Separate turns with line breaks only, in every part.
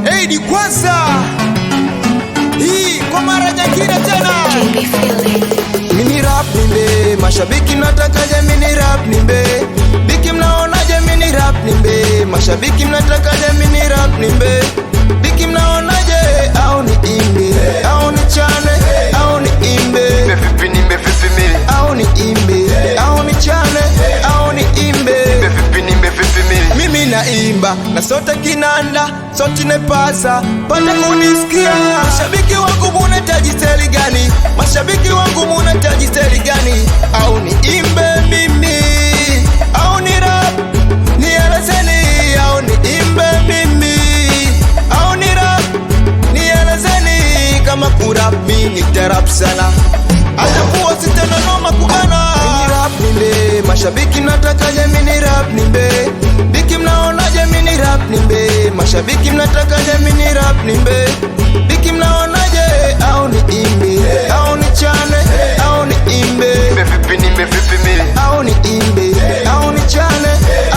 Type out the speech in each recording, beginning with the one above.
Hey, ni kwanza hii kwa mara nyingine tena. Mini rap nimbe, mashabiki mnatakaje mini rap nimbe? Biki mnaonaje mini rap nimbe? Mashabiki mnatakaje mini rap nimbe? Biki mnaonaje au ni imbe? Au ni chane? Au ni imbe?
Vipi nimbe vipi mili?
Au ni imbe? Au ni chane? Au ni imbe?
Vipi nimbe vipi mili?
Mimi naimba na sote kinanda, sote nepasa pata kunisikia. Mashabiki wangu munahitaji steli gani? Mashabiki wangu munahitaji steli gani? Au ni imbe mimi? Au ni rap? Nielezeni. Au ni imbe mimi? Au ni rap? Nielezeni. Kama kurap mimi nitarap sana, atakuwa sitana noma kubana. Mini rap nimbe, mashabiki mnatakaje mini rap nimbe? Biki mnaonaje mini rap nimbe? Mashabiki mnatakaje mini rap nimbe? Biki mnaonaje au ni imbe? Au ni chane? Au ni imbe?
Vipi nimbe vipi mili?
Au ni imbe? Au ni chane?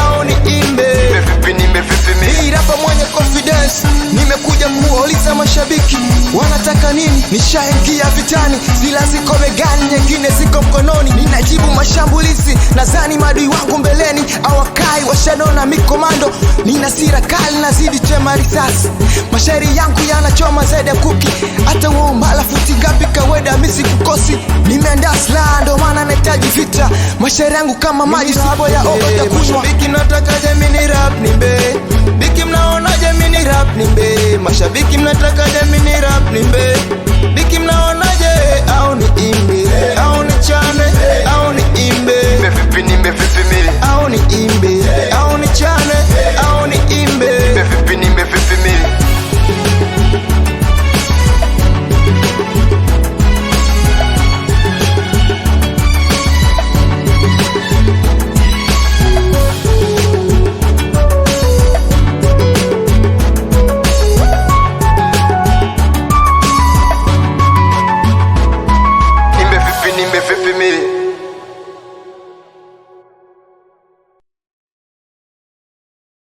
Au ni imbe?
Vipi nimbe vipi mili?
Hii rapa mwenye confidence, nimekuja kuuliza mashabiki wanataka nini? Nishaingia vitani, zila ziko begani, nyingine ziko mkononi. Ninajibu mashambulizi, nadhani madui wangu mbeleni awakai washanona mikomando. Nina sira kali, nazidi chema risasi, mashairi yangu yanachoma zaidi ya kuki. Hata uombala futi ngapi kaweda misi kukosi. Nimeandaa silaha ndo maana nahitaji vita, mashairi yangu kama maji sipo ya ogo ya kunywa. Mashabiki mnatakaje mini rap nimbe? Biki mnaonaje mini rap nimbe? Mashabiki mnataka